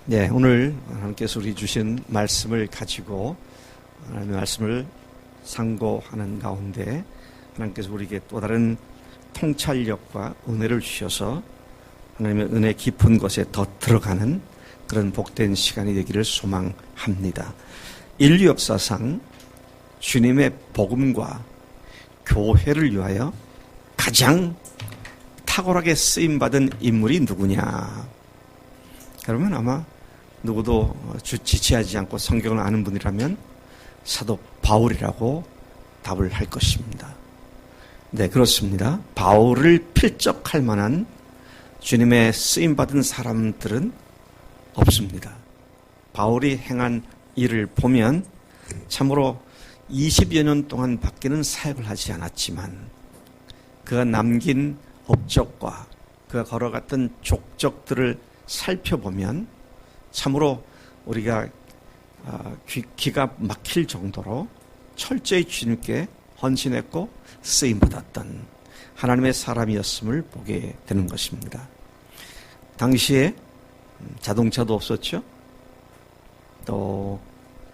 네, 오늘 하나님께서 우리 주신 말씀을 가지고 하나님의 말씀을 상고하는 가운데 하나님께서 우리에게 또 다른 통찰력과 은혜를 주셔서 하나님의 은혜 깊은 곳에 더 들어가는 그런 복된 시간이 되기를 소망합니다. 인류 역사상 주님의 복음과 교회를 위하여 가장 탁월하게 쓰임받은 인물이 누구냐? 그러면 아마 누구도 지체하지 않고 성경을 아는 분이라면 사도 바울이라고 답을 할 것입니다. 네, 그렇습니다. 바울을 필적할 만한 주님의 쓰임받은 사람들은 없습니다. 바울이 행한 일을 보면 참으로 20여 년 동안 밖에는 사역을 하지 않았지만 그가 남긴 업적과 그가 걸어갔던 족적들을 살펴보면 참으로 우리가 기가 막힐 정도로 철저히 주님께 헌신했고 쓰임받았던 하나님의 사람이었음을 보게 되는 것입니다. 당시에 자동차도 없었죠. 또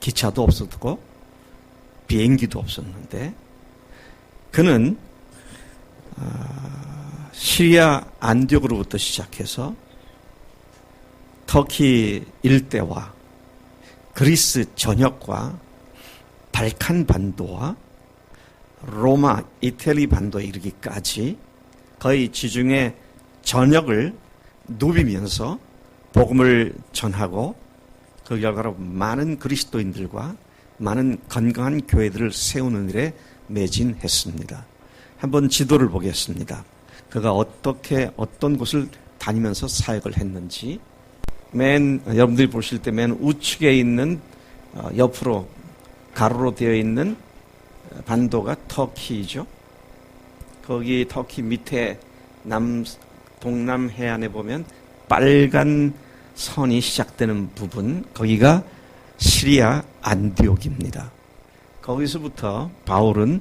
기차도 없었고 비행기도 없었는데 그는 시리아 안디옥으로부터 시작해서 터키 일대와 그리스 전역과 발칸 반도와 로마, 이태리 반도에 이르기까지 거의 지중해 전역을 누비면서 복음을 전하고 그 결과로 많은 그리스도인들과 많은 건강한 교회들을 세우는 일에 매진했습니다. 한번 지도를 보겠습니다. 그가 어떻게 어떤 곳을 다니면서 사역을 했는지 여러분들이 보실 때 맨 우측에 있는 옆으로 가로로 되어 있는 반도가 터키죠. 거기 터키 밑에 동남 해안에 보면 빨간 선이 시작되는 부분, 거기가 시리아 안디옥입니다. 거기서부터 바울은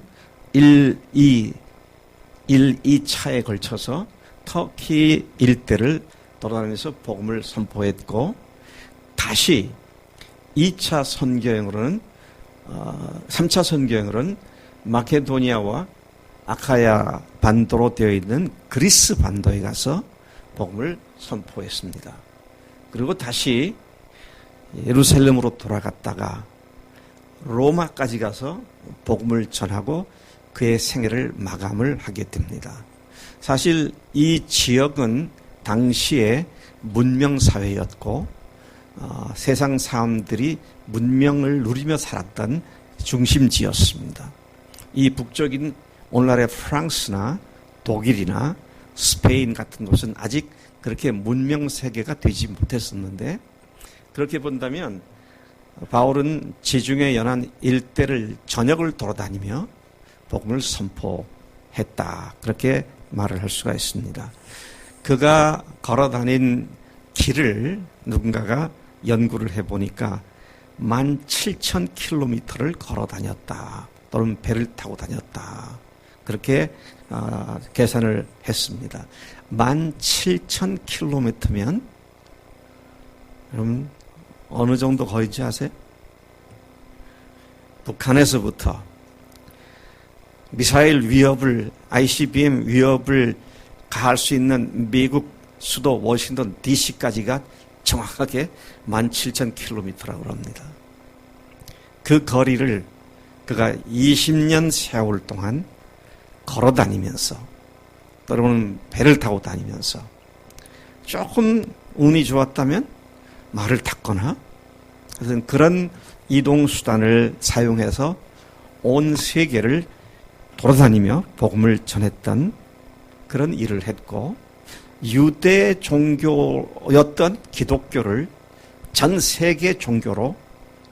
2차에 걸쳐서 터키 일대를 돌아다니면서 복음을 선포했고 다시 2차 선교행으로는 3차 선교행으로는 마케도니아와 아카야 반도로 되어 있는 그리스 반도에 가서 복음을 선포했습니다. 그리고 다시 예루살렘으로 돌아갔다가 로마까지 가서 복음을 전하고 그의 생애를 마감을 하게 됩니다. 사실 이 지역은 당시에 문명사회였고 세상 사람들이 문명을 누리며 살았던 중심지였습니다. 이 북쪽인 오늘날의 프랑스나 독일이나 스페인 같은 곳은 아직 그렇게 문명세계가 되지 못했었는데 그렇게 본다면 바울은 지중해 연안 일대를 전역을 돌아다니며 복음을 선포했다. 그렇게 말을 할 수가 있습니다. 그가 걸어다닌 길을 누군가가 연구를 해보니까 17,000km를 걸어 다녔다. 또는 배를 타고 다녔다. 그렇게 계산을 했습니다. 17,000km면 여러분 어느 정도 거리인지 아세요? 북한에서부터 미사일 위협을 ICBM 위협을 가할 수 있는 미국 수도 워싱턴 DC까지가 정확하게 17,000km라고 합니다. 그 거리를 그가 20년 세월 동안 걸어 다니면서 또는 배를 타고 다니면서 조금 운이 좋았다면 말을 탔거나 그런 이동수단을 사용해서 온 세계를 돌아다니며 복음을 전했던 그런 일을 했고 유대 종교였던 기독교를 전 세계 종교로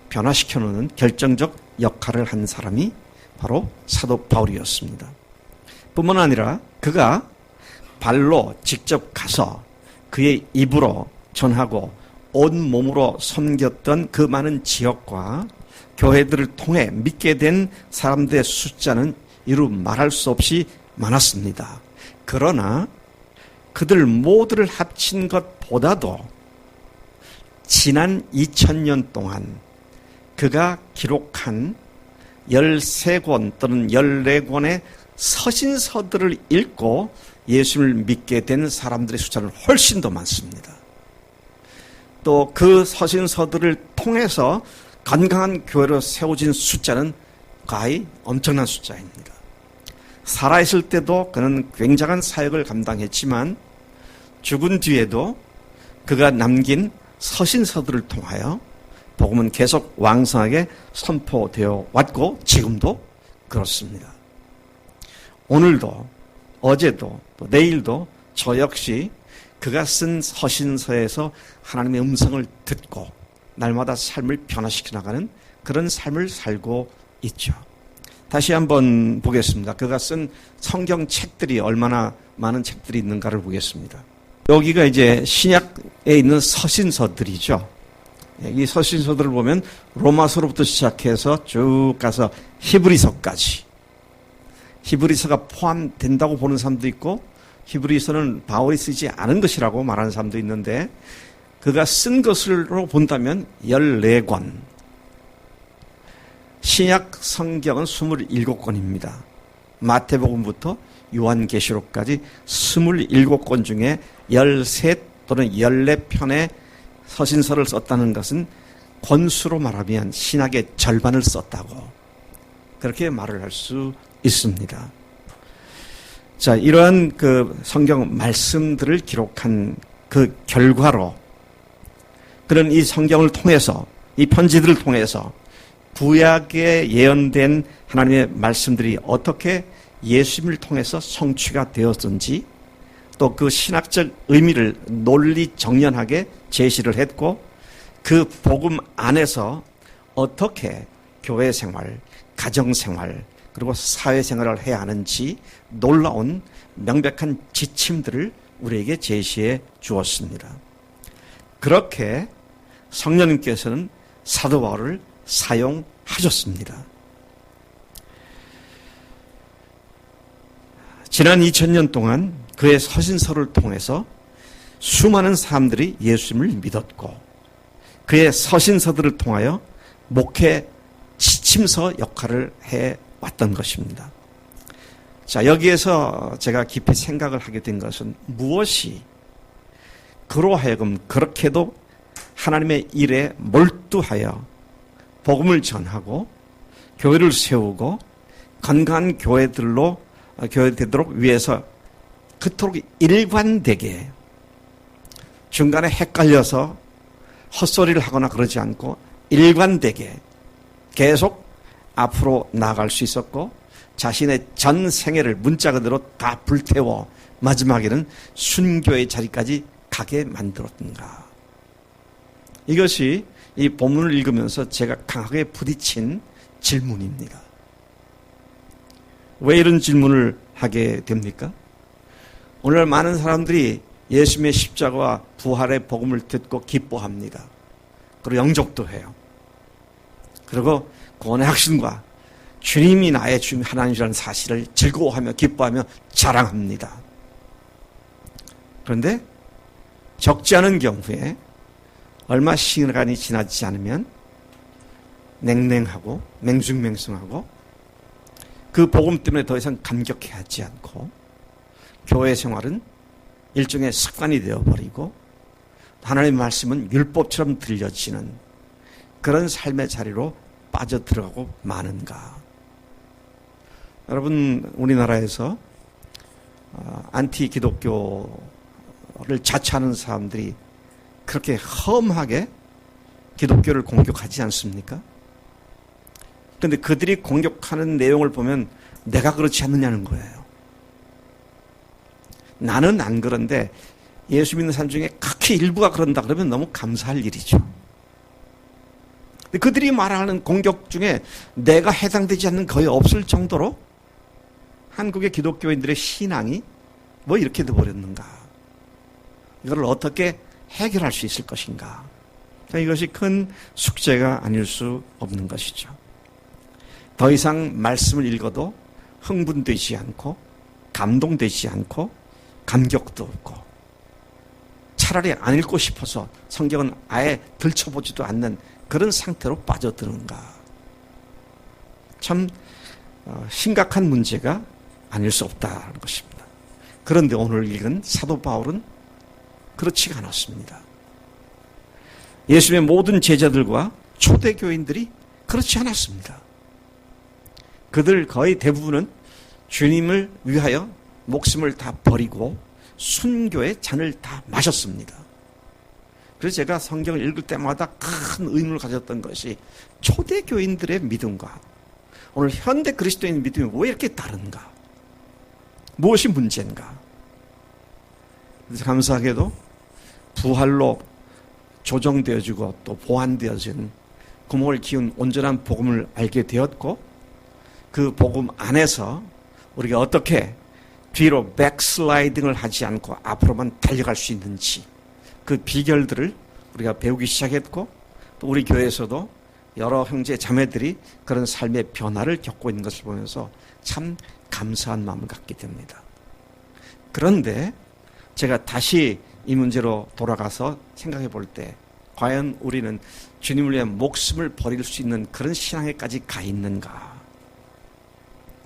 변화시켜 놓는 결정적 역할을 한 사람이 바로 사도 바울이었습니다. 뿐만 아니라 그가 발로 직접 가서 그의 입으로 전하고 온 몸으로 섬겼던 그 많은 지역과 교회들을 통해 믿게 된 사람들의 숫자는 이루 말할 수 없이 많았습니다. 그러나 그들 모두를 합친 것보다도 지난 2000년 동안 그가 기록한 13권 또는 14권의 서신서들을 읽고 예수를 믿게 된 사람들의 숫자는 훨씬 더 많습니다. 또 그 서신서들을 통해서 건강한 교회로 세워진 숫자는 거의 엄청난 숫자입니다. 살아있을 때도 그는 굉장한 사역을 감당했지만 죽은 뒤에도 그가 남긴 서신서들을 통하여 복음은 계속 왕성하게 선포되어 왔고 지금도 그렇습니다. 오늘도 어제도 또 내일도 저 역시 그가 쓴 서신서에서 하나님의 음성을 듣고 날마다 삶을 변화시켜 나가는 그런 삶을 살고 있죠. 다시 한번 보겠습니다. 그가 쓴 성경 책들이 얼마나 많은 책들이 있는가를 보겠습니다. 여기가 이제 신약에 있는 서신서들이죠. 이 서신서들을 보면 로마서로부터 시작해서 쭉 가서 히브리서까지. 히브리서가 포함된다고 보는 사람도 있고 히브리서는 바울이 쓰지 않은 것이라고 말하는 사람도 있는데 그가 쓴 것으로 본다면 14권. 신약 성경은 27권입니다. 마태복음부터 요한계시록까지 27권 중에 13 또는 14편의 서신서를 썼다는 것은 권수로 말하면 신학의 절반을 썼다고 그렇게 말을 할 수 있습니다. 자, 이러한 그 성경 말씀들을 기록한 그 결과로 그런 이 성경을 통해서 이 편지들을 통해서 구약에 예언된 하나님의 말씀들이 어떻게 예수님을 통해서 성취가 되었는지 또 그 신학적 의미를 논리 정연하게 제시를 했고 그 복음 안에서 어떻게 교회 생활, 가정 생활 그리고 사회 생활을 해야 하는지 놀라운 명백한 지침들을 우리에게 제시해 주었습니다. 그렇게 성령님께서는 사도 바울을 사용하셨습니다. 지난 2000년 동안 그의 서신서를 통해서 수많은 사람들이 예수님을 믿었고 그의 서신서들을 통하여 목회 지침서 역할을 해왔던 것입니다. 자, 여기에서 제가 깊이 생각을 하게 된 것은 무엇이 그로 하여금 그렇게도 하나님의 일에 몰두하여 복음을 전하고 교회를 세우고 건강한 교회들로 교회 되도록 위해서 그토록 일관되게 중간에 헷갈려서 헛소리를 하거나 그러지 않고 일관되게 계속 앞으로 나아갈 수 있었고 자신의 전 생애를 문자 그대로 다 불태워 마지막에는 순교의 자리까지 가게 만들었던가. 이것이 이 본문을 읽으면서 제가 강하게 부딪힌 질문입니다. 왜 이런 질문을 하게 됩니까? 오늘 많은 사람들이 예수님의 십자가와 부활의 복음을 듣고 기뻐합니다. 그리고 영접도 해요. 그리고 구원의 확신과 주님이 나의 주님 하나님이라는 사실을 즐거워하며 기뻐하며 자랑합니다. 그런데 적지 않은 경우에 얼마 시간이 지나지 않으면 냉랭하고 맹숭맹숭하고 그 복음 때문에 더 이상 감격해하지 않고 교회 생활은 일종의 습관이 되어버리고 하나님의 말씀은 율법처럼 들려지는 그런 삶의 자리로 빠져들어가고 마는가. 여러분, 우리나라에서 안티 기독교를 자처하는 사람들이 그렇게 험하게 기독교를 공격하지 않습니까? 그런데 그들이 공격하는 내용을 보면 내가 그렇지 않느냐는 거예요. 나는 안 그런데 예수 믿는 사람 중에 극히 일부가 그런다 그러면 너무 감사할 일이죠. 근데 그들이 말하는 공격 중에 내가 해당되지 않는 거의 없을 정도로 한국의 기독교인들의 신앙이 뭐 이렇게 돼버렸는가. 이걸 어떻게 해결할 수 있을 것인가. 이것이 큰 숙제가 아닐 수 없는 것이죠. 더 이상 말씀을 읽어도 흥분되지 않고 감동되지 않고 감격도 없고 차라리 안 읽고 싶어서 성경은 아예 들춰보지도 않는 그런 상태로 빠져드는가. 참 심각한 문제가 아닐 수 없다는 것입니다. 그런데 오늘 읽은 사도 바울은 그렇지가 않았습니다. 예수님의 모든 제자들과 초대교인들이 그렇지 않았습니다. 그들 거의 대부분은 주님을 위하여 목숨을 다 버리고 순교의 잔을 다 마셨습니다. 그래서 제가 성경을 읽을 때마다 큰 의문을 가졌던 것이 초대교인들의 믿음과 오늘 현대 그리스도인 믿음이 왜 이렇게 다른가? 무엇이 문제인가? 그래서 감사하게도 부활로 조정되어지고 또 보완되어진 구멍을 키운 온전한 복음을 알게 되었고 그 복음 안에서 우리가 어떻게 뒤로 백슬라이딩을 하지 않고 앞으로만 달려갈 수 있는지 그 비결들을 우리가 배우기 시작했고 또 우리 교회에서도 여러 형제 자매들이 그런 삶의 변화를 겪고 있는 것을 보면서 참 감사한 마음을 갖게 됩니다. 그런데 제가 다시 이 문제로 돌아가서 생각해 볼 때 과연 우리는 주님을 위해 목숨을 버릴 수 있는 그런 신앙에까지 가 있는가?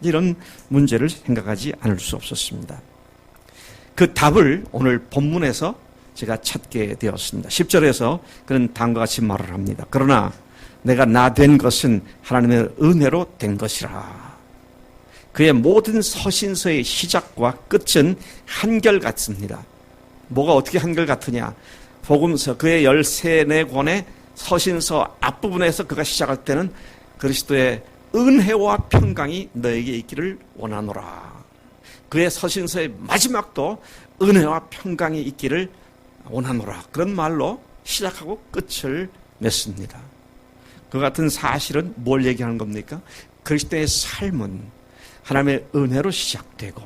이런 문제를 생각하지 않을 수 없었습니다. 그 답을 오늘 본문에서 제가 찾게 되었습니다. 10절에서 그런 다음과 같이 말을 합니다. 그러나 내가 나 된 것은 하나님의 은혜로 된 것이라. 그의 모든 서신서의 시작과 끝은 한결같습니다. 뭐가 어떻게 한결같으냐? 복음서 그의 13권의 서신서 앞부분에서 그가 시작할 때는 그리스도의 은혜와 평강이 너에게 있기를 원하노라. 그의 서신서의 마지막도 은혜와 평강이 있기를 원하노라. 그런 말로 시작하고 끝을 맺습니다. 그 같은 사실은 뭘 얘기하는 겁니까? 그리스도의 삶은 하나님의 은혜로 시작되고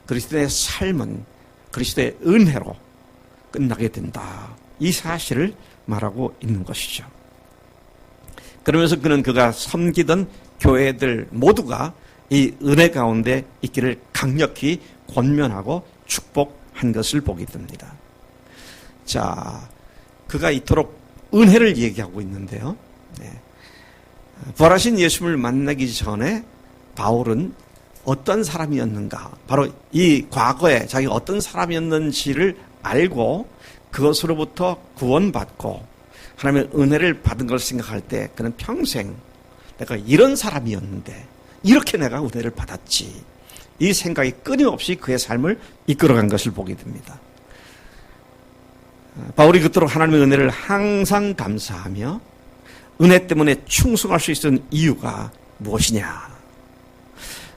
그리스도의 삶은 그리스도의 은혜로 끝나게 된다. 이 사실을 말하고 있는 것이죠. 그러면서 그는 그가 섬기던 교회들 모두가 이 은혜 가운데 있기를 강력히 권면하고 축복한 것을 보게 됩니다. 자, 그가 이토록 은혜를 얘기하고 있는데요. 네. 부활하신 예수님을 만나기 전에 바울은 어떤 사람이었는가? 바로 이 과거에 자기가 어떤 사람이었는지를 알고 그것으로부터 구원받고 하나님의 은혜를 받은 걸 생각할 때 그는 평생 내가 이런 사람이었는데 이렇게 내가 은혜를 받았지. 이 생각이 끊임없이 그의 삶을 이끌어간 것을 보게 됩니다. 바울이 그토록 하나님의 은혜를 항상 감사하며 은혜 때문에 충성할 수 있었던 이유가 무엇이냐?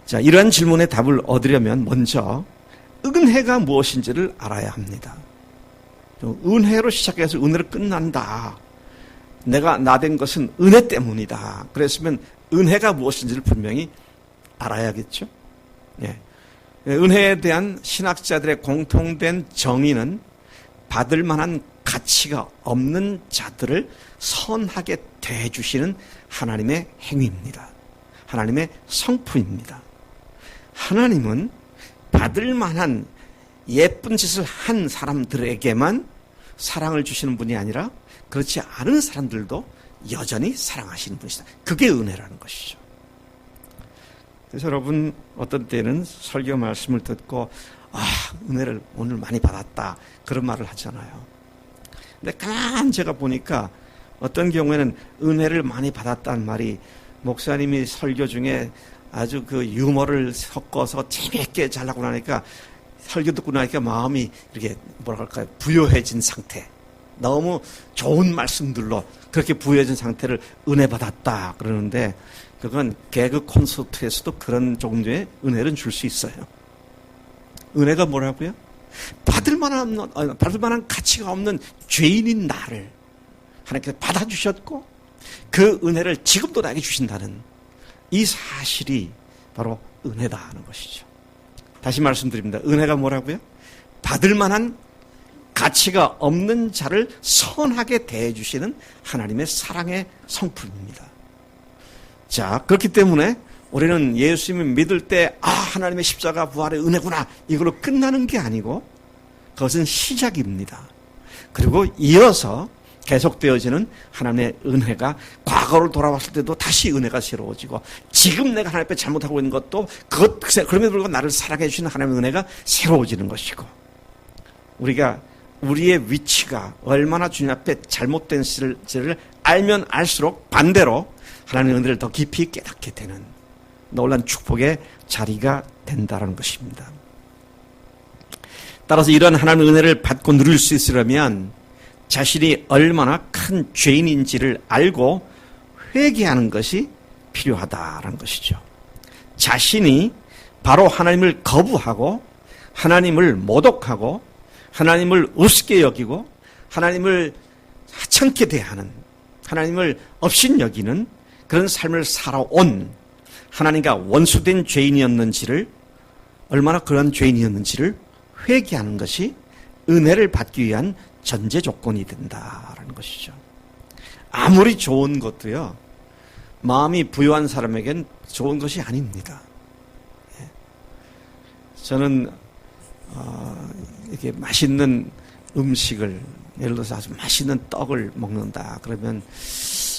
자, 이러한 질문에 답을 얻으려면 먼저 은혜가 무엇인지를 알아야 합니다. 은혜로 시작해서 은혜로 끝난다. 내가 나 된 것은 은혜 때문이다. 그랬으면 은혜가 무엇인지를 분명히 알아야겠죠. 예. 은혜에 대한 신학자들의 공통된 정의는 받을 만한 가치가 없는 자들을 선하게 대해주시는 하나님의 행위입니다. 하나님의 성품입니다. 하나님은 받을 만한 예쁜 짓을 한 사람들에게만 사랑을 주시는 분이 아니라 그렇지 않은 사람들도 여전히 사랑하시는 분이시다. 그게 은혜라는 것이죠. 그래서 여러분 어떤 때는 설교 말씀을 듣고 은혜를 오늘 많이 받았다 그런 말을 하잖아요. 근데 가만 제가 보니까 어떤 경우에는 은혜를 많이 받았다는 말이 목사님이 설교 중에 아주 그 유머를 섞어서 재미있게 잘하고 나니까 설교 듣고 나니까 마음이 이렇게 뭐랄까요 부요해진 상태. 너무 좋은 말씀들로 그렇게 부요해진 상태를 은혜 받았다 그러는데 그건 개그 콘서트에서도 그런 정도의 은혜를 줄 수 있어요. 은혜가 뭐라고요? 받을 만한 가치가 없는 죄인인 나를 하나님께서 받아주셨고 그 은혜를 지금도 나에게 주신다는 이 사실이 바로 은혜다 하는 것이죠. 다시 말씀드립니다. 은혜가 뭐라고요? 받을 만한 가치가 없는 자를 선하게 대해주시는 하나님의 사랑의 성품입니다. 자, 그렇기 때문에 우리는 예수님을 믿을 때 하나님의 십자가 부활의 은혜구나 이걸로 끝나는 게 아니고 그것은 시작입니다. 그리고 이어서 계속되어지는 하나님의 은혜가 과거를 돌아봤을 때도 다시 은혜가 새로워지고 지금 내가 하나님 앞에 잘못하고 있는 것도 그럼에도 불구하고 나를 사랑해 주시는 하나님의 은혜가 새로워지는 것이고 우리가 우리의 위치가 얼마나 주님 앞에 잘못된 것을 알면 알수록 반대로 하나님의 은혜를 더 깊이 깨닫게 되는 놀라운 축복의 자리가 된다는 것입니다. 따라서 이런 하나님의 은혜를 받고 누릴 수 있으려면 자신이 얼마나 큰 죄인인지를 알고 회개하는 것이 필요하다는 것이죠. 자신이 바로 하나님을 거부하고 하나님을 모독하고 하나님을 우습게 여기고 하나님을 하찮게 대하는 하나님을 업신여기는 그런 삶을 살아온 하나님과 원수된 죄인이었는지를 얼마나 그런 죄인이었는지를 회개하는 것이 은혜를 받기 위한 전제 조건이 된다라는 것이죠. 아무리 좋은 것도요, 마음이 부유한 사람에겐 좋은 것이 아닙니다. 저는 이렇게 맛있는 음식을 예를 들어서 아주 맛있는 떡을 먹는다 그러면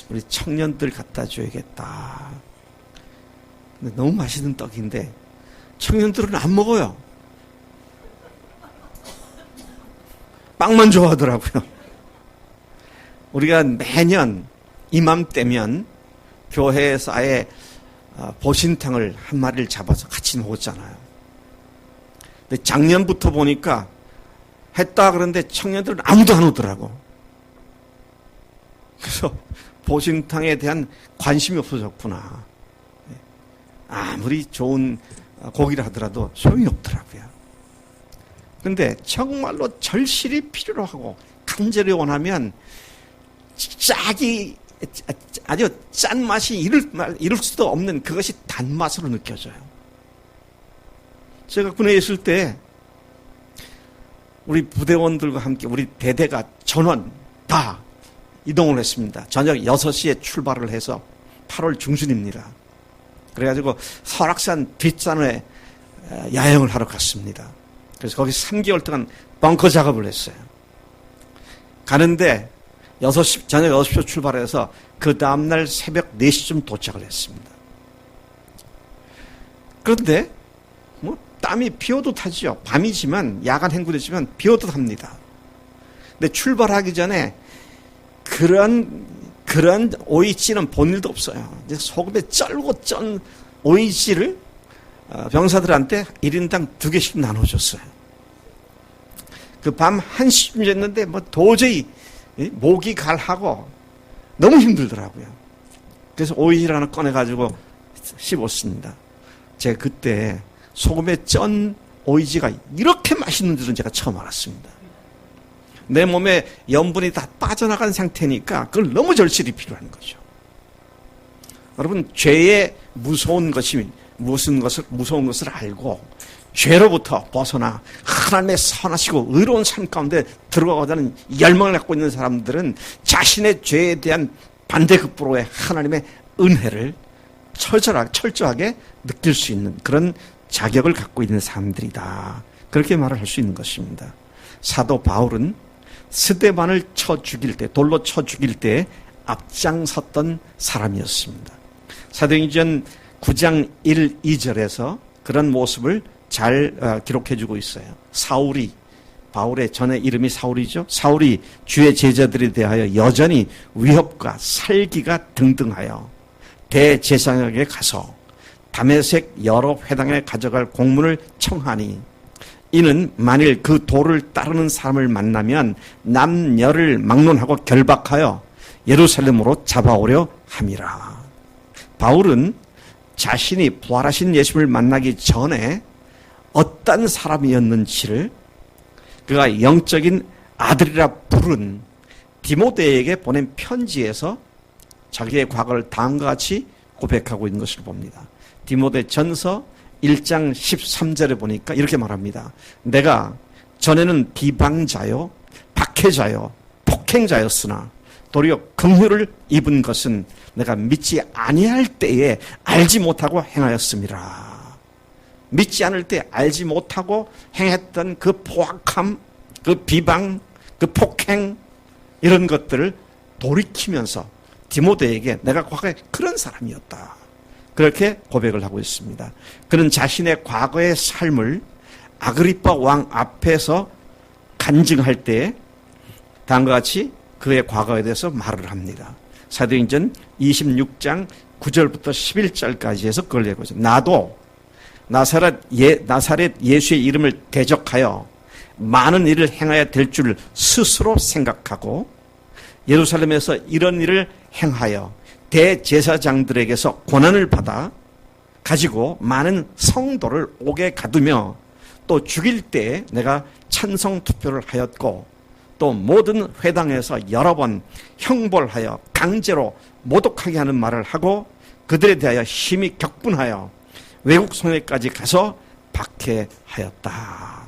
우리 청년들 갖다 줘야겠다. 근데 너무 맛있는 떡인데 청년들은 안 먹어요. 빵만 좋아하더라고요. 우리가 매년 이맘때면 교회에서 아예 보신탕을 한 마리를 잡아서 같이 먹었잖아요. 근데 작년부터 보니까 했다 그러는데 청년들은 아무도 안 오더라고. 그래서 보신탕에 대한 관심이 없어졌구나. 아무리 좋은 고기를 하더라도 소용이 없더라고요. 근데 정말로 절실히 필요로 하고 간절히 원하면 아주 짠 맛이 이룰 수도 없는 그것이 단맛으로 느껴져요. 제가 군에 있을 때 우리 부대원들과 함께 우리 대대가 전원 다 이동을 했습니다. 저녁 6시에 출발을 해서 8월 중순입니다. 그래가지고 설악산 뒷산에 야영을 하러 갔습니다. 그래서 거기 3개월 동안 벙커 작업을 했어요. 가는데 저녁 6시 출발해서 그 다음날 새벽 4시쯤 도착을 했습니다. 그런데 뭐 땀이 비오도 타지요. 밤이지만 야간 행군이지만 비오도 탑니다. 근데 출발하기 전에 그런 오이찌는 본 일도 없어요. 이제 소금에 쩔고 쩐 오이찌를 병사들한테 1인당 2개씩 나눠줬어요. 그 밤 1시쯤 됐는데 뭐 도저히 목이 갈하고 너무 힘들더라고요. 그래서 오이를 하나 꺼내가지고 씹었습니다. 제가 그때 소금에 쩐 오이지가 이렇게 맛있는 줄은 제가 처음 알았습니다. 내 몸에 염분이 다 빠져나간 상태니까 그걸 너무 절실히 필요한 거죠. 여러분, 죄의 무서운 것이 무서운 것을 알고 죄로부터 벗어나 하나님의 선하시고 의로운 삶 가운데 들어가고자는 열망을 갖고 있는 사람들은 자신의 죄에 대한 반대급부로의 하나님의 은혜를 철저하게 느낄 수 있는 그런 자격을 갖고 있는 사람들이다. 그렇게 말을 할 수 있는 것입니다. 사도 바울은 스데반을 돌로 쳐 죽일 때 앞장섰던 사람이었습니다. 사도행전 9장 1, 2절에서 그런 모습을 잘 기록해주고 있어요. 바울의 전의 이름이 사울이죠. 사울이 주의 제자들에 대하여 여전히 위협과 살기가 등등하여 대제사장에게 가서 다메섹 여러 회당에 가져갈 공문을 청하니 이는 만일 그 도를 따르는 사람을 만나면 남녀를 막론하고 결박하여 예루살렘으로 잡아오려 함이라. 바울은 자신이 부활하신 예수를 만나기 전에 어떤 사람이었는지를 그가 영적인 아들이라 부른 디모데에게 보낸 편지에서 자기의 과거를 다음과 같이 고백하고 있는 것을 봅니다. 디모데 전서 1장 13절에 보니까 이렇게 말합니다. 내가 전에는 비방자요, 박해자요, 폭행자였으나 도리어 긍휼을 입은 것은 내가 믿지 아니할 때에 알지 못하고 행하였음이라. 믿지 않을 때 알지 못하고 행했던 그 포악함, 그 비방, 그 폭행 이런 것들을 돌이키면서 디모데에게 내가 과거에 그런 사람이었다. 그렇게 고백을 하고 있습니다. 그는 자신의 과거의 삶을 아그리빠 왕 앞에서 간증할 때 다음과 같이 그의 과거에 대해서 말을 합니다. 사도행전 26장 9절부터 11절까지 해서 그걸 얘기하고 있어요. 나도 나사렛 예수의 이름을 대적하여 많은 일을 행해야 될 줄 스스로 생각하고 예루살렘에서 이런 일을 행하여 대제사장들에게서 권한을 받아 가지고 많은 성도를 옥에 가두며 또 죽일 때 내가 찬성 투표를 하였고 또 모든 회당에서 여러 번 형벌하여 강제로 모독하게 하는 말을 하고 그들에 대하여 심히 격분하여 외국 성에까지 가서 박해하였다.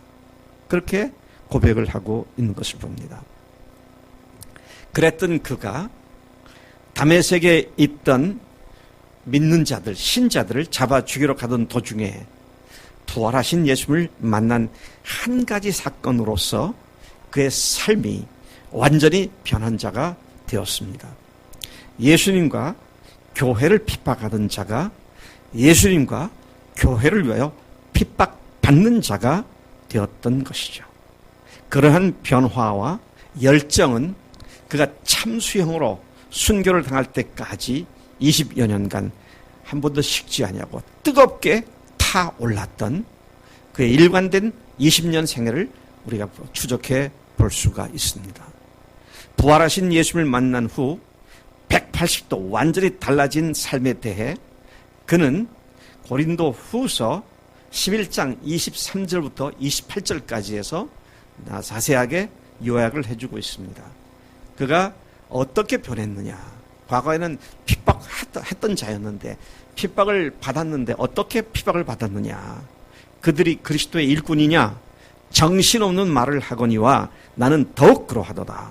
그렇게 고백을 하고 있는 것을 봅니다. 그랬던 그가 다메섹에 있던 믿는 자들, 신자들을 잡아 죽이러 가던 도중에 부활하신 예수님을 만난 한 가지 사건으로서 그의 삶이 완전히 변한 자가 되었습니다. 예수님과 교회를 핍박하던 자가 예수님과 교회를 위하여 핍박받는 자가 되었던 것이죠. 그러한 변화와 열정은 그가 참수형으로 순교를 당할 때까지 20여 년간 한 번도 식지 아니하고 뜨겁게 타올랐던 그의 일관된 20년 생애를 우리가 추적해 볼 수가 있습니다. 부활하신 예수님을 만난 후 180도 완전히 달라진 삶에 대해 그는 고린도 후서 11장 23절부터 28절까지 해서 자세하게 요약을 해주고 있습니다. 그가 어떻게 변했느냐. 과거에는 핍박했던 자였는데 핍박을 받았는데 어떻게 핍박을 받았느냐. 그들이 그리스도의 일꾼이냐. 정신없는 말을 하거니와 나는 더욱 그러하도다.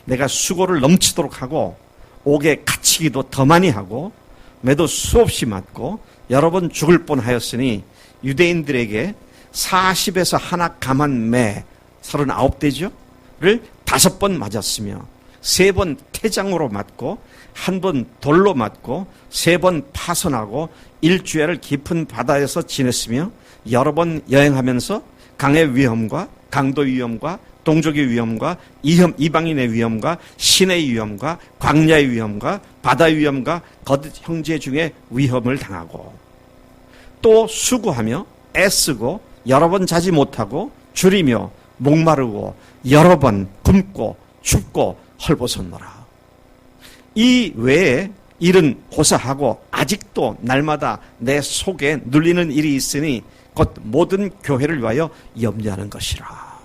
내가 수고를 넘치도록 하고 옥에 갇히기도 더 많이 하고 매도 수없이 맞고 여러 번 죽을 뻔하였으니 유대인들에게 40에서 하나 감한 매 39대죠? 를 5번 맞았으며 3번 태장으로 맞고 1번 돌로 맞고 3번 파선하고 일주일을 깊은 바다에서 지냈으며 여러 번 여행하면서 강의 위험과 강도 위험과 동족의 위험과 이방인의 위험과 신의 위험과 광야의 위험과 바다의 위험과 거듭 형제 중에 위험을 당하고 또 수고하며 애쓰고 여러 번 자지 못하고 줄이며 목마르고 여러 번 굶고 춥고 헐벗었노라. 이 외에 일은 고사하고 아직도 날마다 내 속에 눌리는 일이 있으니 곧 모든 교회를 위하여 염려하는 것이라.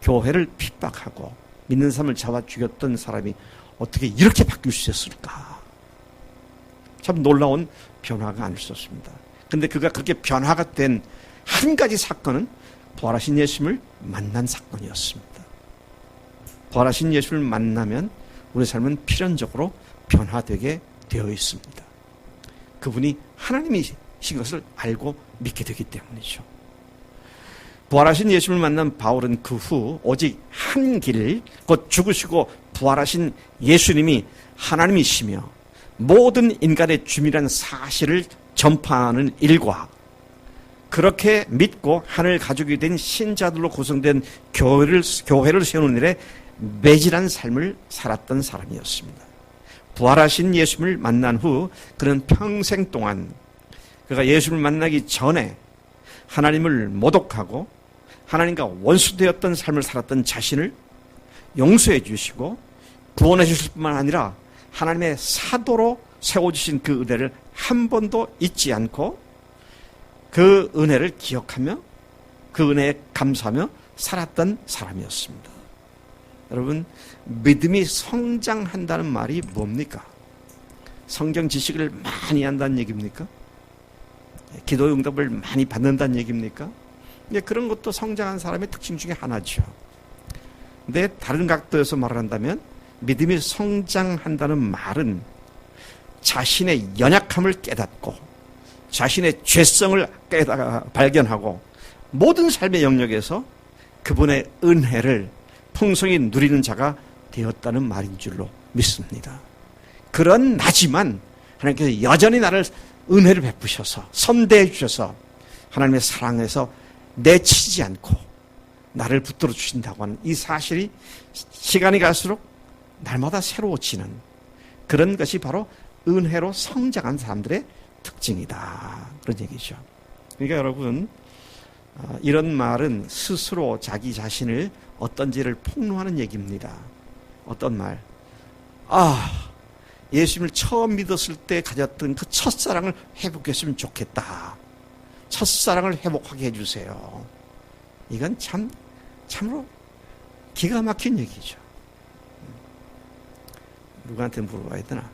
교회를 핍박하고 믿는 사람을 잡아 죽였던 사람이 어떻게 이렇게 바뀔 수 있었을까? 참 놀라운 변화가 아닐 수 없습니다. 그런데 그가 그렇게 변화가 된 한 가지 사건은 부활하신 예수님을 만난 사건이었습니다. 부활하신 예수님을 만나면 우리 삶은 필연적으로 변화되게 되어 있습니다. 그분이 하나님이신 것을 알고 믿게 되기 때문이죠. 부활하신 예수님을 만난 바울은 그 후 오직 한 길, 곧 죽으시고 부활하신 예수님이 하나님이시며 모든 인간의 주민이라는 사실을 전파하는 일과 그렇게 믿고 하늘 가족이 된 신자들로 구성된 교회를 세우는 일에 매진한 삶을 살았던 사람이었습니다. 부활하신 예수님을 만난 후 그는 평생 동안 그가 예수님을 만나기 전에 하나님을 모독하고 하나님과 원수되었던 삶을 살았던 자신을 용서해 주시고 구원해 주실 뿐만 아니라 하나님의 사도로 세워주신 그 은혜를 한 번도 잊지 않고 그 은혜를 기억하며 그 은혜에 감사하며 살았던 사람이었습니다. 여러분, 믿음이 성장한다는 말이 뭡니까? 성경 지식을 많이 한다는 얘기입니까? 기도 응답을 많이 받는다는 얘기입니까? 그런 것도 성장한 사람의 특징 중에 하나죠. 근데 다른 각도에서 말한다면 믿음이 성장한다는 말은 자신의 연약함을 깨닫고 자신의 죄성을 발견하고 모든 삶의 영역에서 그분의 은혜를 풍성히 누리는 자가 되었다는 말인 줄로 믿습니다. 그런 나지만 하나님께서 여전히 나를 은혜를 베푸셔서 선대해 주셔서 하나님의 사랑에서 내치지 않고 나를 붙들어 주신다고 하는 이 사실이 시간이 갈수록 날마다 새로워지는 그런 것이 바로 은혜로 성장한 사람들의 특징이다. 그런 얘기죠. 그러니까 여러분, 이런 말은 스스로 자기 자신을 어떤지를 폭로하는 얘기입니다. 어떤 말? 예수님을 처음 믿었을 때 가졌던 그 첫사랑을 회복했으면 좋겠다. 첫사랑을 회복하게 해주세요. 이건 참으로 기가 막힌 얘기죠. 누구한테 물어봐야 되나?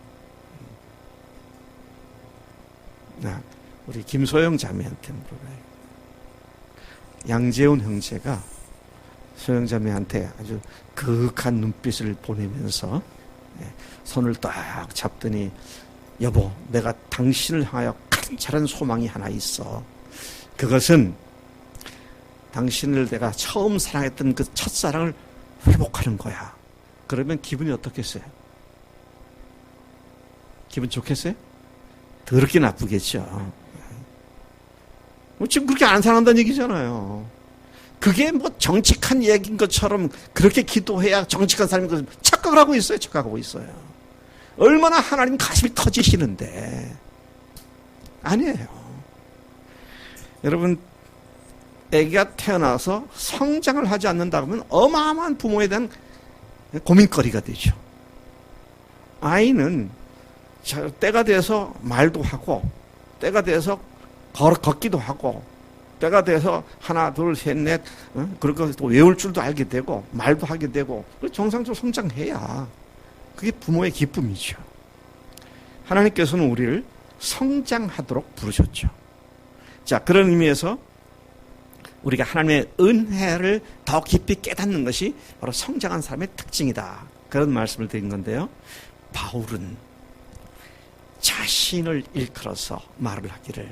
우리 김소영 자매한테 물어봐요. 양재훈 형제가 소영 자매한테 아주 그윽한 눈빛을 보내면서 손을 딱 잡더니, 여보, 내가 당신을 향하여 간절한 소망이 하나 있어. 그것은 당신을 내가 처음 사랑했던 그 첫사랑을 회복하는 거야. 그러면 기분이 어떻겠어요? 기분 좋겠어요? 더럽게 나쁘겠죠. 지금 그렇게 안 사랑한다는 얘기잖아요. 그게 뭐 정직한 얘기인 것처럼 그렇게 기도해야 정직한 사람인 것처럼 착각을 하고 있어요. 착각하고 있어요. 얼마나 하나님 가슴이 터지시는데. 아니에요. 여러분, 아기가 태어나서 성장을 하지 않는다 그러면 어마어마한 부모에 대한 고민거리가 되죠. 아이는 때가 돼서 말도 하고, 때가 돼서 걷기도 하고, 때가 돼서 하나, 둘, 셋, 넷, 그리고 또 외울 줄도 알게 되고, 말도 하게 되고, 정상적으로 성장해야 그게 부모의 기쁨이죠. 하나님께서는 우리를 성장하도록 부르셨죠. 자, 그런 의미에서 우리가 하나님의 은혜를 더 깊이 깨닫는 것이 바로 성장한 사람의 특징이다. 그런 말씀을 드린 건데요. 바울은 자신을 일컬어서 말을 하기를,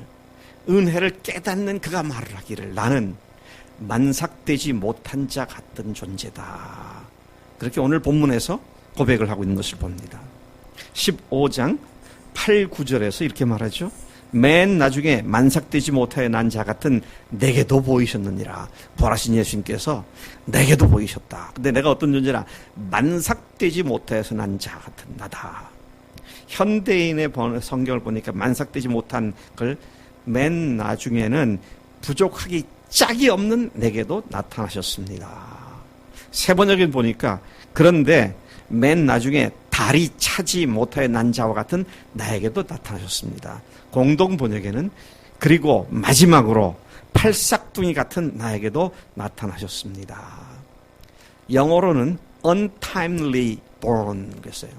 은혜를 깨닫는 그가 말을 하기를, 나는 만삭되지 못한 자 같은 존재다. 그렇게 오늘 본문에서 고백을 하고 있는 것을 봅니다. 15장 8, 9절에서 이렇게 말하죠. 맨 나중에 만삭되지 못하여 난 자 같은 내게도 보이셨느니라. 부활하신 예수님께서 내게도 보이셨다. 근데 내가 어떤 존재라? 만삭되지 못하여서 난 자 같은 나다. 현대인의 성경을 보니까 만삭되지 못한 걸 맨 나중에는 부족하기 짝이 없는 내게도 나타나셨습니다. 세 번역에 보니까 그런데 맨 나중에 달이 차지 못하여 난 자와 같은 나에게도 나타나셨습니다. 공동 번역에는 그리고 마지막으로 팔싹둥이 같은 나에게도 나타나셨습니다. 영어로는 untimely born 그랬어요.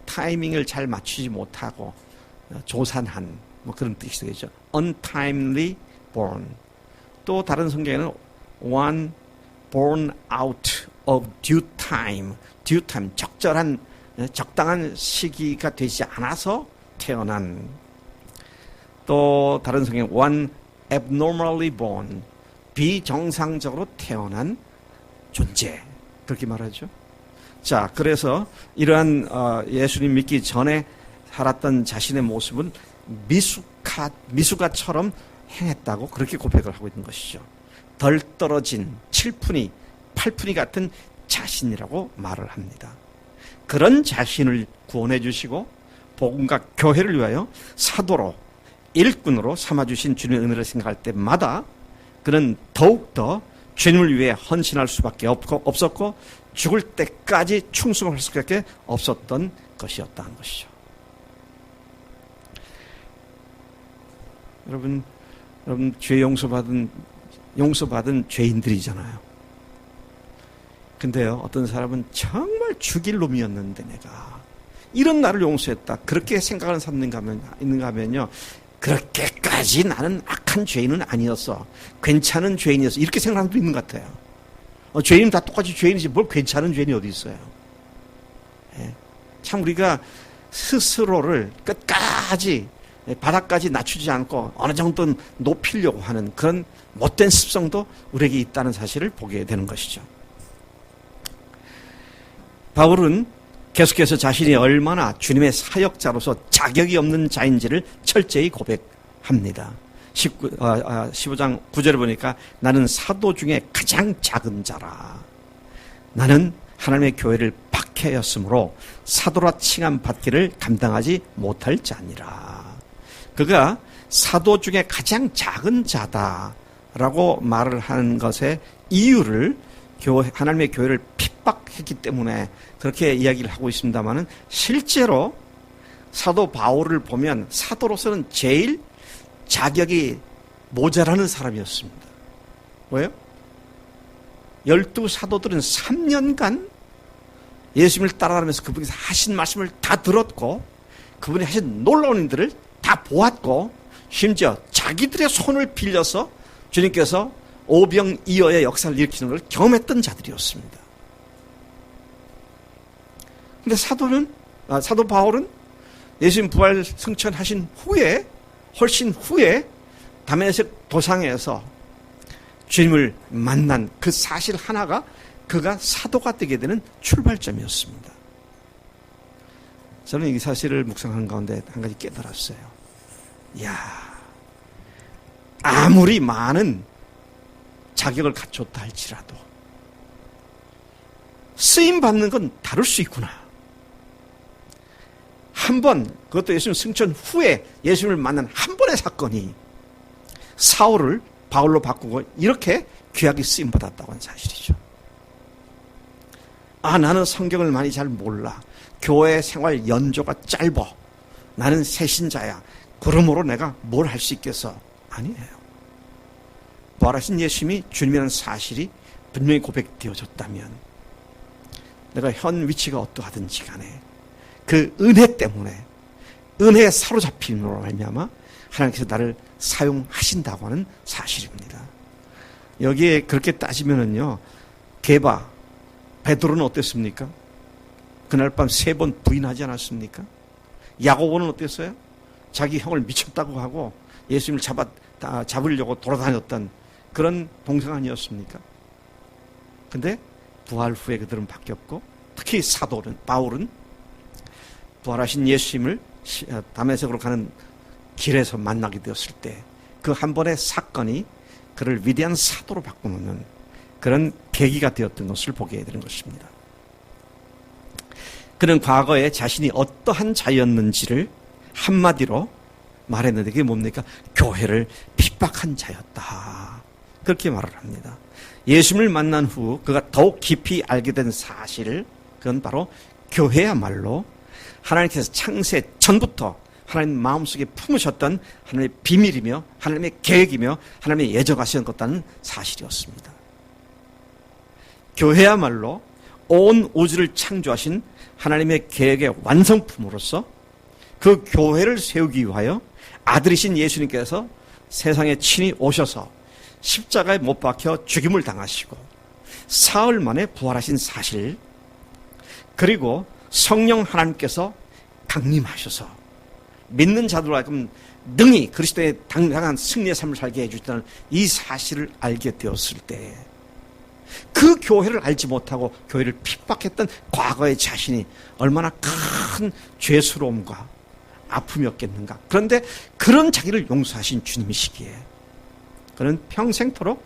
타이밍을 잘 맞추지 못하고 조산한 뭐 그런 뜻이 되겠죠. untimely born. 또 다른 성경에는 one born out of due time. due time, 적당한 시기가 되지 않아서 태어난. 또 다른 성경에 one abnormally born, 비정상적으로 태어난 존재. 그렇게 말하죠. 자, 그래서 이러한 예수님 믿기 전에 살았던 자신의 모습은 미숙아처럼 행했다고 그렇게 고백을 하고 있는 것이죠. 덜 떨어진 7푼이 8푼이 같은 자신이라고 말을 합니다. 그런 자신을 구원해 주시고 복음과 교회를 위하여 사도로 일꾼으로 삼아주신 주님의 은혜를 생각할 때마다 그는 더욱더 주님을 위해 헌신할 수밖에 없었고 죽을 때까지 충성할 수밖에 없었던 것이었다는 것이죠. 여러분 죄 용서받은 죄인들이잖아요. 근데요, 어떤 사람은 정말 죽일 놈이었는데 내가 이런 나를 용서했다. 그렇게 생각하는 사람 있는가 하면요, 그렇게까지 나는 악한 죄인은 아니었어. 괜찮은 죄인이었어. 이렇게 생각하는 사람도 있는 것 같아요. 죄인은 다 똑같이 죄인이지 뭘 괜찮은 죄인이 어디 있어요. 참 우리가 스스로를 끝까지 바닥까지 낮추지 않고 어느 정도 높이려고 하는 그런 못된 습성도 우리에게 있다는 사실을 보게 되는 것이죠. 바울은 계속해서 자신이 얼마나 주님의 사역자로서 자격이 없는 자인지를 철저히 고백합니다. 15장 9절에 보니까 나는 사도 중에 가장 작은 자라. 나는 하나님의 교회를 박해였으므로 사도라 칭함 받기를 감당하지 못할 자니라. 그가 사도 중에 가장 작은 자다라고 말을 하는 것의 이유를 하나님의 교회를 핍박했기 때문에 그렇게 이야기를 하고 있습니다만은 실제로 사도 바울을 보면 사도로서는 제일 자격이 모자라는 사람이었습니다. 왜요? 12사도들은 3년간 예수님을 따라가면서 그분이 하신 말씀을 다 들었고 그분이 하신 놀라운 일들을 다 보았고 심지어 자기들의 손을 빌려서 주님께서 오병이어의 역사를 일으키는 걸 경험했던 자들이었습니다. 근데 사도 바울은 예수님 부활 승천하신 후에 훨씬 후에 다메섹 도상에서 주님을 만난 그 사실 하나가 그가 사도가 되게 되는 출발점이었습니다. 저는 이 사실을 묵상하는 가운데 한 가지 깨달았어요. 이야, 아무리 많은 자격을 갖췄다 할지라도 쓰임 받는 건 다를 수 있구나. 한 번, 그것도 예수님 승천 후에 예수님을 만난 한 번의 사건이 사울을 바울로 바꾸고 이렇게 귀하게 쓰임 받았다고 하는 사실이죠. 나는 성경을 많이 잘 몰라. 교회 생활 연조가 짧아. 나는 새신자야. 그러므로 내가 뭘 할 수 있겠어? 아니에요. 부활하신 예수님이 주님이라는 사실이 분명히 고백되어졌다면 내가 현 위치가 어떠하든지 간에 그 은혜 때문에 은혜에 사로잡힘으로 말미암아 하나님께서 나를 사용하신다고 하는 사실입니다. 여기에 그렇게 따지면은요, 베드로는 어땠습니까? 그날 밤 3번 부인하지 않았습니까? 야고보는 어땠어요? 자기 형을 미쳤다고 하고 예수님을 잡으려고 돌아다녔던 그런 동생 아니었습니까? 근데 부활 후에 그들은 바뀌었고 특히 바울은 부활하신 예수님을 다메섹으로 가는 길에서 만나게 되었을 때 그 한 번의 사건이 그를 위대한 사도로 바꾸는 그런 계기가 되었던 것을 보게 되는 것입니다. 그는 과거에 자신이 어떠한 자였는지를 한마디로 말했는데 그게 뭡니까? 교회를 핍박한 자였다. 그렇게 말을 합니다. 예수님을 만난 후 그가 더욱 깊이 알게 된 사실, 그건 바로 교회야말로 하나님께서 창세 전부터 하나님 마음속에 품으셨던 하나님의 비밀이며 하나님의 계획이며 하나님의 예정하신 것다는 사실이었습니다. 교회야말로 온 우주를 창조하신 하나님의 계획의 완성품으로서 그 교회를 세우기 위하여 아들이신 예수님께서 세상에 친히 오셔서 십자가에 못 박혀 죽임을 당하시고 사흘 만에 부활하신 사실, 그리고 성령 하나님께서 강림하셔서 믿는 자들로 하여금 능히 그리스도의 당당한 승리의 삶을 살게 해주셨다는 이 사실을 알게 되었을 때 그 교회를 알지 못하고 교회를 핍박했던 과거의 자신이 얼마나 큰 죄스러움과 아픔이었겠는가. 그런데 그런 자기를 용서하신 주님이시기에 그는 평생토록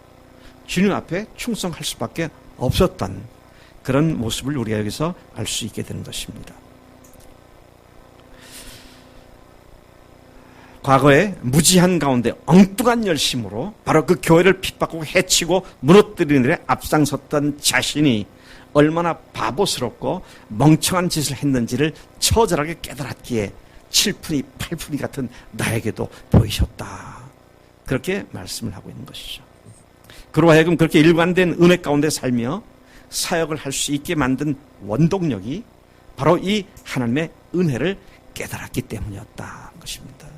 주님 앞에 충성할 수밖에 없었던 그런 모습을 우리가 여기서 알 수 있게 되는 것입니다. 과거에 무지한 가운데 엉뚱한 열심으로 바로 그 교회를 핍박하고 해치고 무너뜨리는 일에 앞장섰던 자신이 얼마나 바보스럽고 멍청한 짓을 했는지를 처절하게 깨달았기에 7푼이 8푼이 같은 나에게도 보이셨다. 그렇게 말씀을 하고 있는 것이죠. 그로 하여금 그렇게 일관된 은혜 가운데 살며 사역을 할 수 있게 만든 원동력이 바로 이 하나님의 은혜를 깨달았기 때문이었다는 것입니다.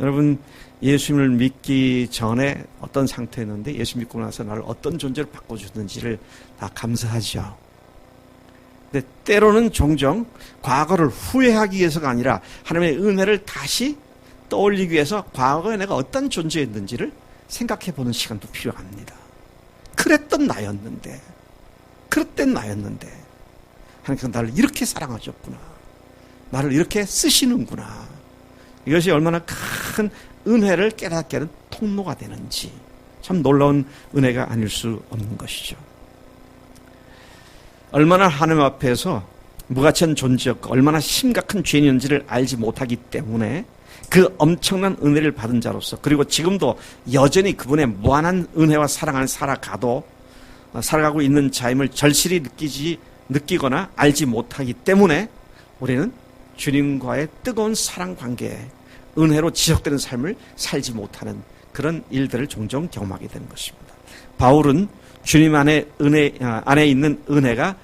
여러분, 예수님을 믿기 전에 어떤 상태였는데 예수 믿고 나서 나를 어떤 존재로 바꿔주셨는지를 다 감사하죠. 근데 때로는 종종 과거를 후회하기 위해서가 아니라 하나님의 은혜를 다시 떠올리기 위해서 과거에 내가 어떤 존재였는지를 생각해 보는 시간도 필요합니다. 그랬던 나였는데, 그랬던 나였는데 하나님께서 나를 이렇게 사랑하셨구나. 나를 이렇게 쓰시는구나. 이것이 얼마나 큰 은혜를 깨닫게 하는 통로가 되는지 참 놀라운 은혜가 아닐 수 없는 것이죠. 얼마나 하나님 앞에서 무가치한 존재였고 얼마나 심각한 죄인인지를 알지 못하기 때문에 그 엄청난 은혜를 받은 자로서 그리고 지금도 여전히 그분의 무한한 은혜와 사랑 안에 살아가고 있는 자임을 절실히 느끼거나 알지 못하기 때문에 우리는 주님과의 뜨거운 사랑 관계에 은혜로 지속되는 삶을 살지 못하는 그런 일들을 종종 경험하게 되는 것입니다. 바울은 주님 안에 있는 은혜가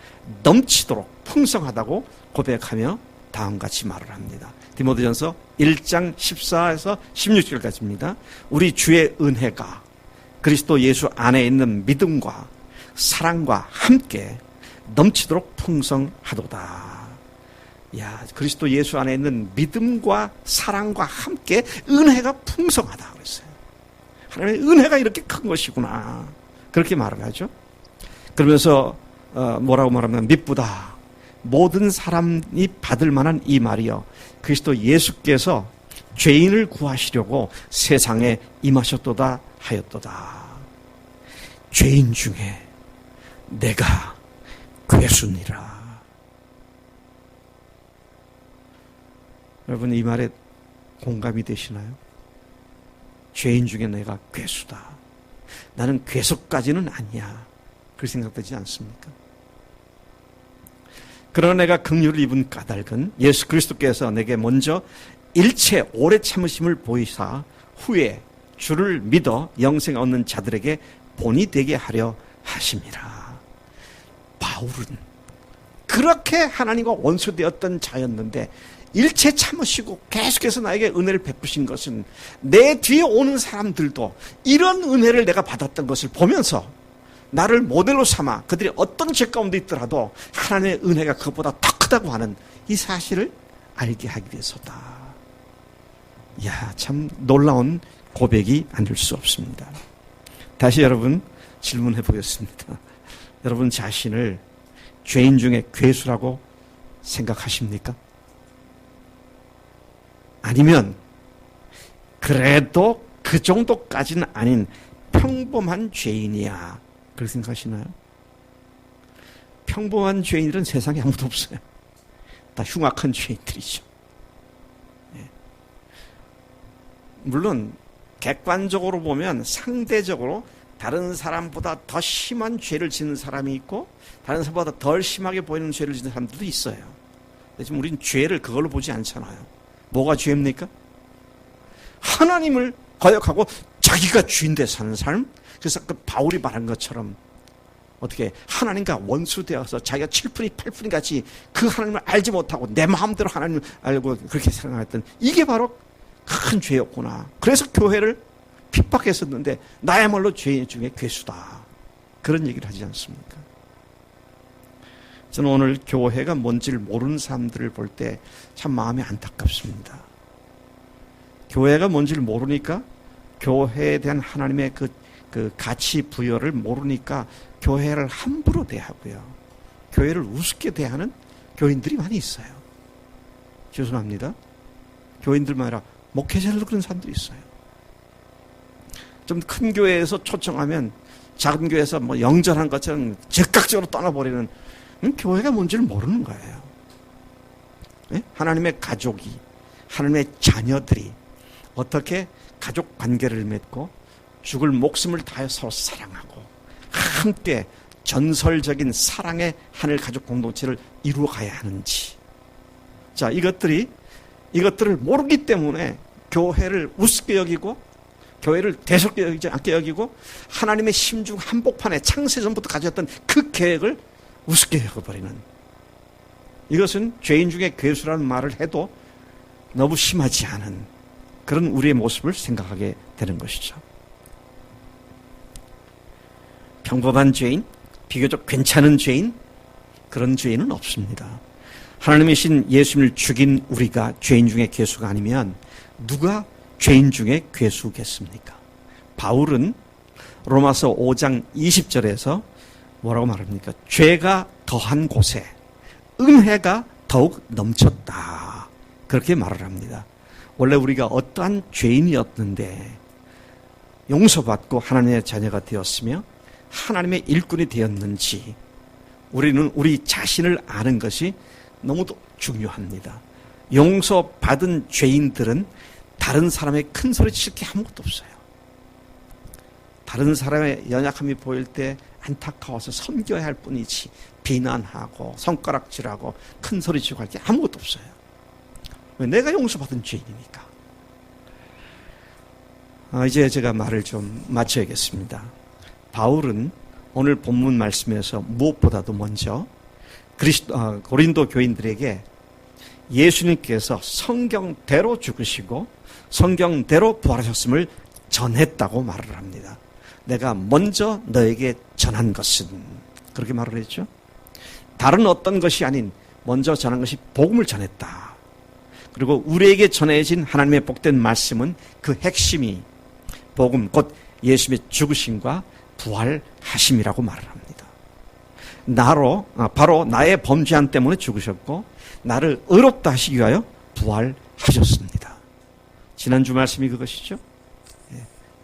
넘치도록 풍성하다고 고백하며 다음같이 말을 합니다. 디모데전서 1장 14에서 16절까지입니다. 우리 주의 은혜가 그리스도 예수 안에 있는 믿음과 사랑과 함께 넘치도록 풍성하도다. 야, 그리스도 예수 안에 있는 믿음과 사랑과 함께 은혜가 풍성하다 그랬어요. 하나님의 은혜가 이렇게 큰 것이구나. 그렇게 말을 하죠. 그러면서 뭐라고 말하면 미쁘다. 모든 사람이 받을 만한 이 말이요. 그리스도 예수께서 죄인을 구하시려고 세상에 임하셨도다 하였도다. 죄인 중에 내가 괴수니라. 여러분 이 말에 공감이 되시나요? 죄인 중에 내가 괴수다. 나는 괴수까지는 아니야. 그렇게 생각되지 않습니까? 그러나 내가 긍휼을 입은 까닭은 예수 그리스도께서 내게 먼저 일체 오래 참으심을 보이사 후에 주를 믿어 영생 얻는 자들에게 본이 되게 하려 하심이라. 바울은 그렇게 하나님과 원수되었던 자였는데 일체 참으시고 계속해서 나에게 은혜를 베푸신 것은 내 뒤에 오는 사람들도 이런 은혜를 내가 받았던 것을 보면서 나를 모델로 삼아 그들이 어떤 죄 가운데 있더라도 하나님의 은혜가 그것보다 더 크다고 하는 이 사실을 알게 하기 위해서다. 이야, 참 놀라운 고백이 아닐 수 없습니다. 다시 여러분 질문해 보겠습니다. 여러분 자신을 죄인 중에 괴수라고 생각하십니까? 아니면 그래도 그 정도까지는 아닌 평범한 죄인이야 그렇게 생각하시나요? 평범한 죄인들은 세상에 아무도 없어요. 다 흉악한 죄인들이죠. 물론 객관적으로 보면 상대적으로 다른 사람보다 더 심한 죄를 짓는 사람이 있고 다른 사람보다 덜 심하게 보이는 죄를 짓는 사람들도 있어요. 지금 우리는 죄를 그걸로 보지 않잖아요. 뭐가 죄입니까? 하나님을 거역하고 자기가 주인돼 사는 삶. 그래서 그 바울이 말한 것처럼 어떻게 하나님과 원수되어서 자기가 7분이 8분이 같이 그 하나님을 알지 못하고 내 마음대로 하나님을 알고 그렇게 생각했던 이게 바로 큰 죄였구나. 그래서 교회를 핍박했었는데 나야말로 죄인 중에 괴수다. 그런 얘기를 하지 않습니까? 저는 오늘 교회가 뭔지를 모르는 사람들을 볼 때 참 마음이 안타깝습니다. 교회가 뭔지를 모르니까 교회에 대한 하나님의 그 가치 부여를 모르니까 교회를 함부로 대하고요. 교회를 우습게 대하는 교인들이 많이 있어요. 죄송합니다. 교인들만 아니라 목회자들도 그런 사람들이 있어요. 좀 큰 교회에서 초청하면 작은 교회에서 뭐 영전한 것처럼 즉각적으로 떠나버리는 교회가 뭔지를 모르는 거예요. 하나님의 가족이, 하나님의 자녀들이 어떻게 가족 관계를 맺고 죽을 목숨을 다해 서로 사랑하고 함께 전설적인 사랑의 하늘 가족 공동체를 이루어가야 하는지. 자, 이것들을 모르기 때문에 교회를 우습게 여기고 교회를 대수롭게 여기지 않게 여기고 하나님의 심중 한복판에 창세전부터 가졌던 그 계획을 우습게 여겨버리는, 이것은 죄인 중에 괴수라는 말을 해도 너무 심하지 않은 그런 우리의 모습을 생각하게 되는 것이죠. 평범한 죄인, 비교적 괜찮은 죄인, 그런 죄인은 없습니다. 하나님이신 예수님을 죽인 우리가 죄인 중에 괴수가 아니면 누가 죄인 중에 괴수겠습니까? 바울은 로마서 5장 20절에서 뭐라고 말합니까? 죄가 더한 곳에 은혜가 더욱 넘쳤다. 그렇게 말을 합니다. 원래 우리가 어떠한 죄인이었는데 용서받고 하나님의 자녀가 되었으며 하나님의 일꾼이 되었는지 우리는 우리 자신을 아는 것이 너무도 중요합니다. 용서받은 죄인들은 다른 사람의 큰 소리 칠 게 아무것도 없어요. 다른 사람의 연약함이 보일 때 안타까워서 섬겨야 할 뿐이지 비난하고 손가락질하고 큰 소리 치고 할 게 아무것도 없어요. 왜? 내가 용서받은 죄인이니까. 이제 제가 말을 좀 마쳐야겠습니다. 바울은 오늘 본문 말씀에서 무엇보다도 먼저 고린도 교인들에게 예수님께서 성경대로 죽으시고 성경대로 부활하셨음을 전했다고 말을 합니다. 내가 먼저 너에게 전한 것은, 그렇게 말을 했죠. 다른 어떤 것이 아닌 먼저 전한 것이 복음을 전했다. 그리고 우리에게 전해진 하나님의 복된 말씀은 그 핵심이 복음, 곧 예수님의 죽으심과 부활하심이라고 말을 합니다. 바로 나의 범죄함 때문에 죽으셨고 나를 의롭다 하시기 위하여 부활하셨습니다. 지난주 말씀이 그것이죠.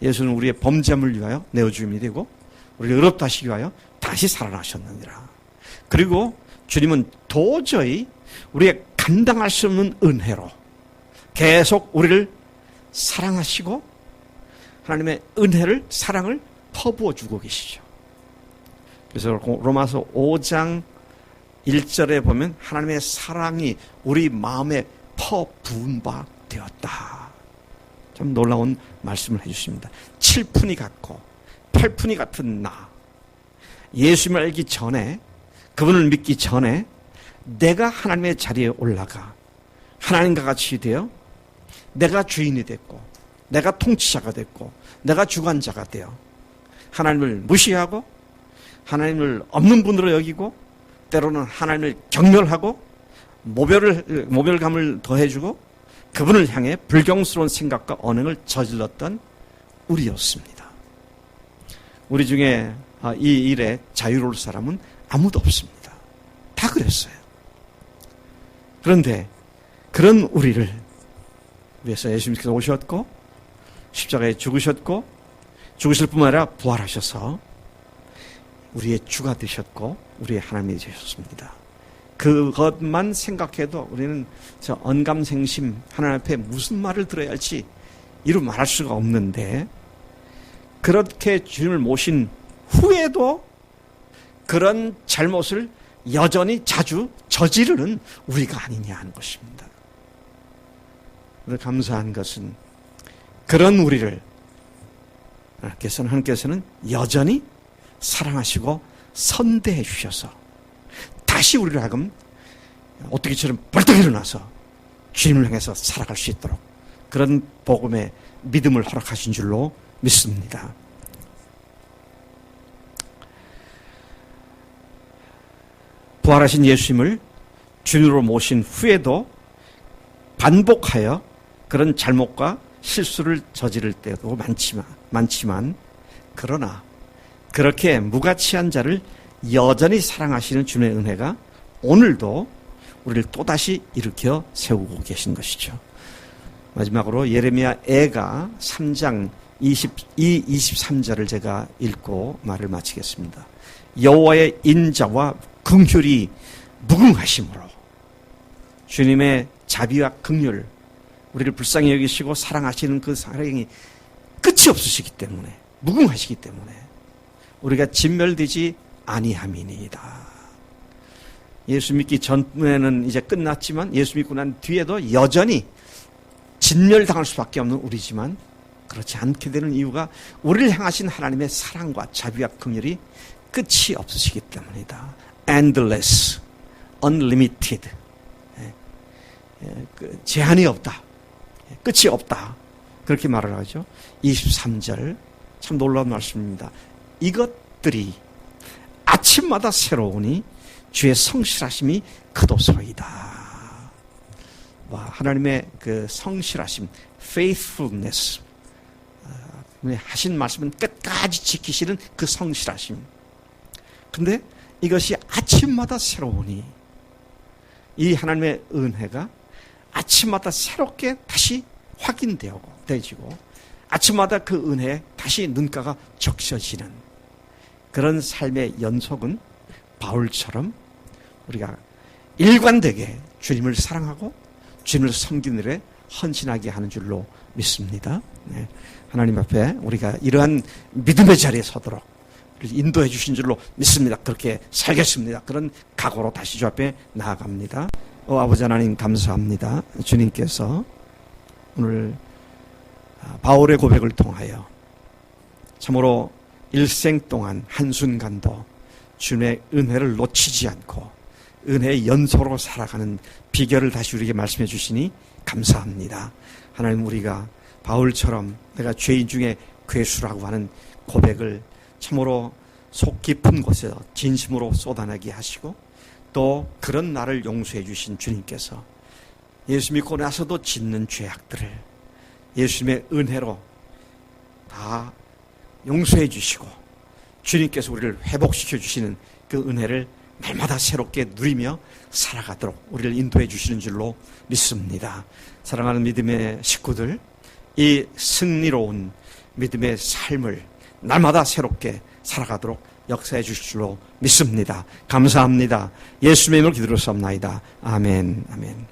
예수는 우리의 범죄함을 위하여 내어주임이 되고 우리를 의롭다 하시기 위하여 다시 살아나셨느니라. 그리고 주님은 도저히 우리의 감당할 수 없는 은혜로 계속 우리를 사랑하시고 하나님의 은혜를, 사랑을 퍼부어 주고 계시죠. 그래서 로마서 5장 1절에 보면 하나님의 사랑이 우리 마음에 퍼부은 바 되었다. 참 놀라운 말씀을 해주십니다. 7푼이 같고 8푼이 같은 나, 예수님을 알기 전에, 그분을 믿기 전에 내가 하나님의 자리에 올라가 하나님과 같이 되어 내가 주인이 됐고 내가 통치자가 됐고 내가 주관자가 되어 하나님을 무시하고 하나님을 없는 분으로 여기고 때로는 하나님을 경멸하고 모멸감을 더해주고 그분을 향해 불경스러운 생각과 언행을 저질렀던 우리였습니다. 우리 중에 이 일에 자유로울 사람은 아무도 없습니다. 다 그랬어요. 그런데 그런 우리를 위해서 예수님께서 오셨고 십자가에 죽으셨고 죽으실 뿐만 아니라 부활하셔서 우리의 주가 되셨고 우리의 하나님이 되셨습니다. 그것만 생각해도 우리는 저 언감생심 하나님 앞에 무슨 말을 들어야 할지 이루 말할 수가 없는데, 그렇게 주님을 모신 후에도 그런 잘못을 여전히 자주 저지르는 우리가 아니냐 하는 것입니다. 그래서 감사한 것은 그런 우리를 하나님께서는 여전히 사랑하시고 선대해 주셔서 다시 우리를 하여금 어떻게처럼 벌떡 일어나서 주님을 향해서 살아갈 수 있도록 그런 복음의 믿음을 허락하신 줄로 믿습니다. 부활하신 예수님을 주님으로 모신 후에도 반복하여 그런 잘못과 실수를 저지를 때도 많지만 그러나 그렇게 무가치한 자를 여전히 사랑하시는 주님의 은혜가 오늘도 우리를 또다시 일으켜 세우고 계신 것이죠. 마지막으로 예레미야 애가 3장 22, 23절을 제가 읽고 말을 마치겠습니다. 여호와의 인자와 긍휼이 무궁하심으로, 주님의 자비와 긍휼, 우리를 불쌍히 여기시고 사랑하시는 그 사랑이 끝이 없으시기 때문에, 무궁하시기 때문에 우리가 진멸되지 아니함이니이다. 예수 믿기 전에는 이제 끝났지만 예수 믿고 난 뒤에도 여전히 진멸당할 수밖에 없는 우리지만 그렇지 않게 되는 이유가 우리를 향하신 하나님의 사랑과 자비와 긍휼이 끝이 없으시기 때문이다. Endless, unlimited, 제한이 없다, 끝이 없다, 그렇게 말을 하죠. 23절 참 놀라운 말씀입니다. 이것들이 아침마다 새로우니 주의 성실하심이 크도소이다. 하나님의 그 성실하심, faithfulness, 하신 말씀은 끝까지 지키시는 그 성실하심. 근데 이것이 아침마다 새로우니 이 하나님의 은혜가 아침마다 새롭게 다시 확인되어지고 아침마다 그 은혜에 다시 눈가가 적셔지는 그런 삶의 연속은 바울처럼 우리가 일관되게 주님을 사랑하고 주님을 섬기는 일에 헌신하게 하는 줄로 믿습니다. 네. 하나님 앞에 우리가 이러한 믿음의 자리에 서도록 인도해 주신 줄로 믿습니다. 그렇게 살겠습니다. 그런 각오로 다시 주 앞에 나아갑니다. 아버지 하나님 감사합니다. 주님께서 오늘 바울의 고백을 통하여 참으로 일생 동안 한순간도 주님의 은혜를 놓치지 않고 은혜의 연속으로 살아가는 비결을 다시 우리에게 말씀해 주시니 감사합니다. 하나님, 우리가 바울처럼 내가 죄인 중에 괴수라고 하는 고백을 참으로 속 깊은 곳에서 진심으로 쏟아내게 하시고 또 그런 나를 용서해 주신 주님께서 예수 믿고 나서도 짓는 죄악들을 예수님의 은혜로 다 용서해 주시고 주님께서 우리를 회복시켜 주시는 그 은혜를 날마다 새롭게 누리며 살아가도록 우리를 인도해 주시는 줄로 믿습니다. 사랑하는 믿음의 식구들, 이 승리로운 믿음의 삶을 날마다 새롭게 살아가도록 역사해 주실 줄로 믿습니다. 감사합니다. 예수님의 이름으로 기도로 쌉나이다. 아멘. 아멘.